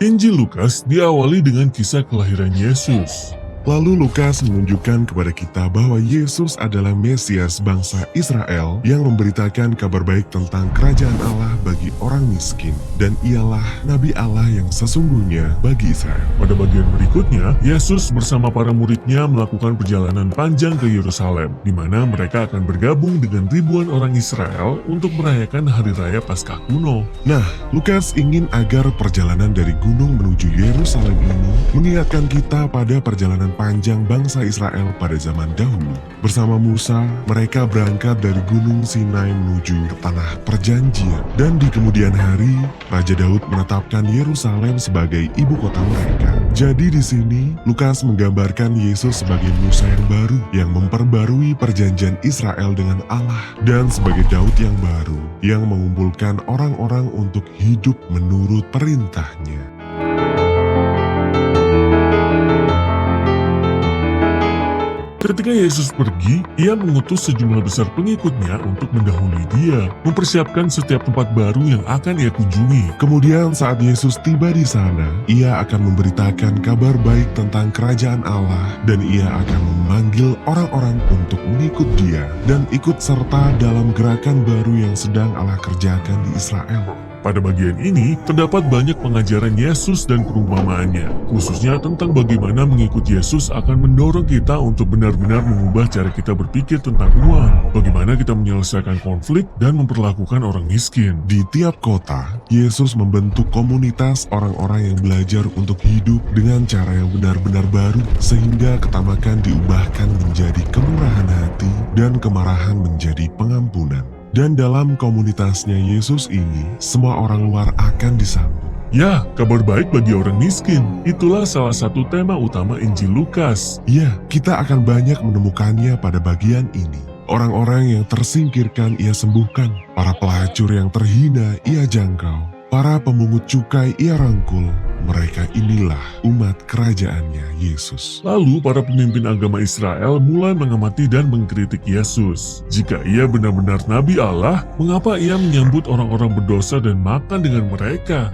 Injil Lukas diawali dengan kisah kelahiran Yesus. Lalu Lukas menunjukkan kepada kita bahwa Yesus adalah Mesias bangsa Israel yang memberitakan kabar baik tentang kerajaan Allah bagi orang miskin. Dan ialah Nabi Allah yang sesungguhnya bagi Israel. Pada bagian berikutnya, Yesus bersama para muridnya melakukan perjalanan panjang ke Yerusalem, di mana mereka akan bergabung dengan ribuan orang Israel untuk merayakan Hari Raya Paskah kuno. Nah, Lukas ingin agar perjalanan dari gunung menuju Yerusalem ini mengingatkan kita pada perjalanan panjang bangsa Israel pada zaman dahulu. Bersama Musa, mereka berangkat dari Gunung Sinai menuju ke Tanah Perjanjian. Dan di kemudian hari, Raja Daud menetapkan Yerusalem sebagai ibu kota mereka. Jadi di sini, Lukas menggambarkan Yesus sebagai Musa yang baru, yang memperbarui perjanjian Israel dengan Allah, dan sebagai Daud yang baru, yang mengumpulkan orang-orang untuk hidup menurut perintahnya. Ketika Yesus pergi, ia mengutus sejumlah besar pengikutnya untuk mendahului dia, mempersiapkan setiap tempat baru yang akan ia kunjungi. Kemudian saat Yesus tiba di sana, ia akan memberitakan kabar baik tentang kerajaan Allah, dan ia akan memanggil orang-orang untuk mengikut dia, dan ikut serta dalam gerakan baru yang sedang Allah kerjakan di Israel. Pada bagian ini, terdapat banyak pengajaran Yesus dan perumpamaannya, khususnya tentang bagaimana mengikut Yesus akan mendorong kita untuk benar-benar mengubah cara kita berpikir tentang uang, bagaimana kita menyelesaikan konflik dan memperlakukan orang miskin. Di tiap kota, Yesus membentuk komunitas orang-orang yang belajar untuk hidup dengan cara yang benar-benar baru, sehingga ketamakan diubahkan menjadi kemurahan hati dan kemarahan menjadi pengampunan. Dan dalam komunitasnya Yesus ini, semua orang luar akan disambut. Ya, kabar baik bagi orang miskin. Itulah salah satu tema utama Injil Lukas. Ya, kita akan banyak menemukannya pada bagian ini. Orang-orang yang tersingkirkan ia sembuhkan, para pelacur yang terhina ia jangkau, para pemungut cukai ia rangkul. Mereka inilah umat kerajaannya Yesus. Lalu para pemimpin agama Israel mulai mengamati dan mengkritik Yesus. Jika ia benar-benar Nabi Allah, mengapa ia menyambut orang-orang berdosa dan makan dengan mereka?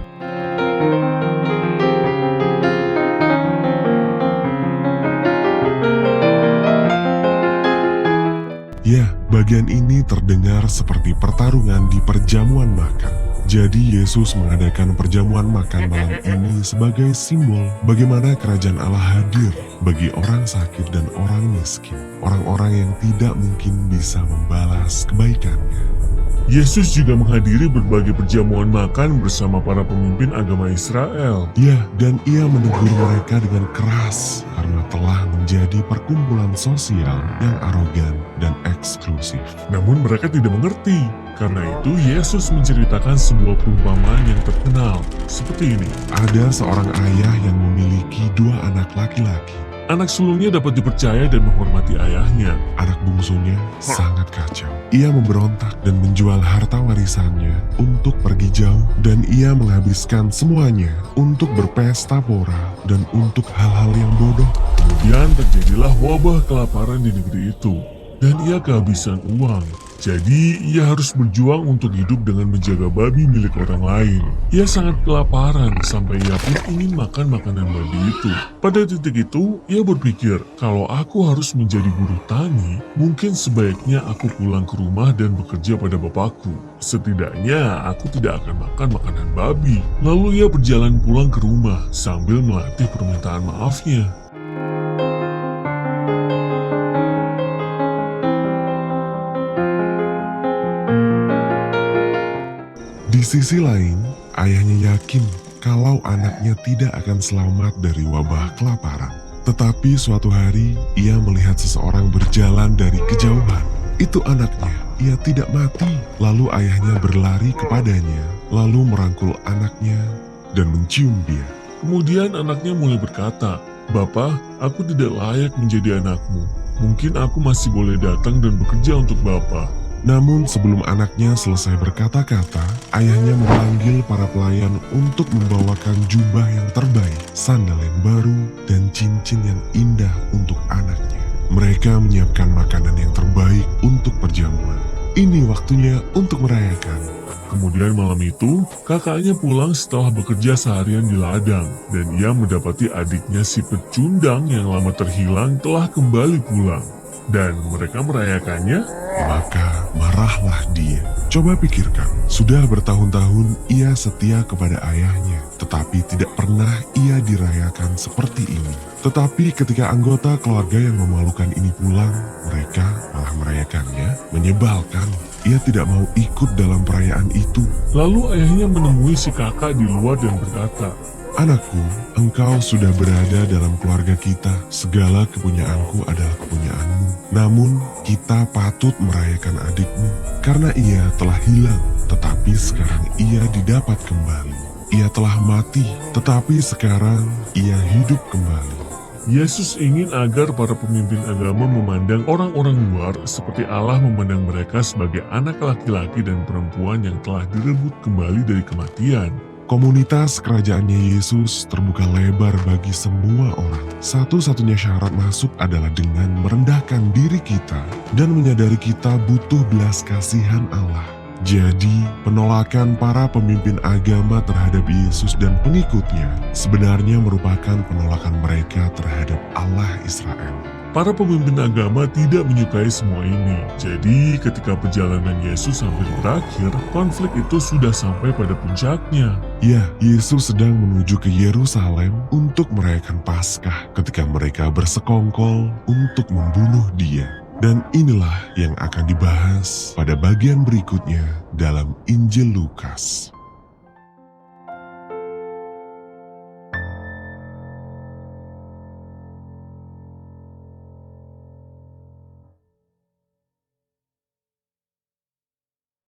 Ya, bagian ini terdengar seperti pertarungan di perjamuan makan. Jadi Yesus mengadakan perjamuan makan malam ini sebagai simbol bagaimana kerajaan Allah hadir bagi orang sakit dan orang miskin, orang-orang yang tidak mungkin bisa membalas kebaikannya. Yesus juga menghadiri berbagai perjamuan makan bersama para pemimpin agama Israel. Ya, dan ia menegur mereka dengan keras karena telah menjadi perkumpulan sosial yang arogan dan eksklusif. Namun mereka tidak mengerti. Karena itu Yesus menceritakan sebuah perumpamaan yang terkenal seperti ini. Ada seorang ayah yang memiliki 2 anak laki-laki. Anak sulungnya dapat dipercaya dan menghormati ayahnya. Anak bungsunya sangat kacau. Ia memberontak dan menjual harta warisannya untuk pergi jauh, dan ia menghabiskan semuanya untuk berpesta pora dan untuk hal-hal yang bodoh. Kemudian terjadilah wabah kelaparan di negeri itu, dan ia kehabisan uang. Jadi, ia harus berjuang untuk hidup dengan menjaga babi milik orang lain. Ia sangat kelaparan sampai ia pun ingin makan makanan babi itu. Pada titik itu, ia berpikir, kalau aku harus menjadi buruh tani, mungkin sebaiknya aku pulang ke rumah dan bekerja pada bapakku. Setidaknya, aku tidak akan makan makanan babi. Lalu ia berjalan pulang ke rumah sambil melatih permintaan maafnya. Di sisi lain, ayahnya yakin kalau anaknya tidak akan selamat dari wabah kelaparan. Tetapi suatu hari, ia melihat seseorang berjalan dari kejauhan. Itu anaknya, ia tidak mati. Lalu ayahnya berlari kepadanya, lalu merangkul anaknya dan mencium dia. Kemudian anaknya mulai berkata, "Bapa, aku tidak layak menjadi anakmu. Mungkin aku masih boleh datang dan bekerja untuk Bapa." Namun sebelum anaknya selesai berkata-kata, ayahnya memanggil para pelayan untuk membawakan jubah yang terbaik, sandal yang baru, dan cincin yang indah untuk anaknya. Mereka menyiapkan makanan yang terbaik untuk perjamuan. Ini waktunya untuk merayakan. Kemudian malam itu, kakaknya pulang setelah bekerja seharian di ladang, dan ia mendapati adiknya si pecundang yang lama terhilang telah kembali pulang. Dan mereka merayakannya. Maka marahlah dia. Coba pikirkan, sudah bertahun-tahun ia setia kepada ayahnya, tetapi tidak pernah ia dirayakan seperti ini. Tetapi ketika anggota keluarga yang memalukan ini pulang, mereka malah merayakannya. Menyebalkan, ia tidak mau ikut dalam perayaan itu. Lalu ayahnya menemui si kakak di luar dan berkata, Anakku, engkau sudah berada dalam keluarga kita. Segala kepunyaanku adalah kepunyaanmu. Namun, kita patut merayakan adikmu, karena ia telah hilang, tetapi sekarang ia didapat kembali. Ia telah mati, tetapi sekarang ia hidup kembali. Yesus ingin agar para pemimpin agama memandang orang-orang luar seperti Allah memandang mereka sebagai anak laki-laki dan perempuan yang telah direbut kembali dari kematian. Komunitas kerajaannya Yesus terbuka lebar bagi semua orang. Satu-satunya syarat masuk adalah dengan merendahkan diri kita dan menyadari kita butuh belas kasihan Allah. Jadi, penolakan para pemimpin agama terhadap Yesus dan pengikutnya sebenarnya merupakan penolakan mereka terhadap Allah Israel. Para pemimpin agama tidak menyukai semua ini. Jadi ketika perjalanan Yesus hampir berakhir, konflik itu sudah sampai pada puncaknya. Ya, Yesus sedang menuju ke Yerusalem untuk merayakan Paskah ketika mereka bersekongkol untuk membunuh dia. Dan inilah yang akan dibahas pada bagian berikutnya dalam Injil Lukas.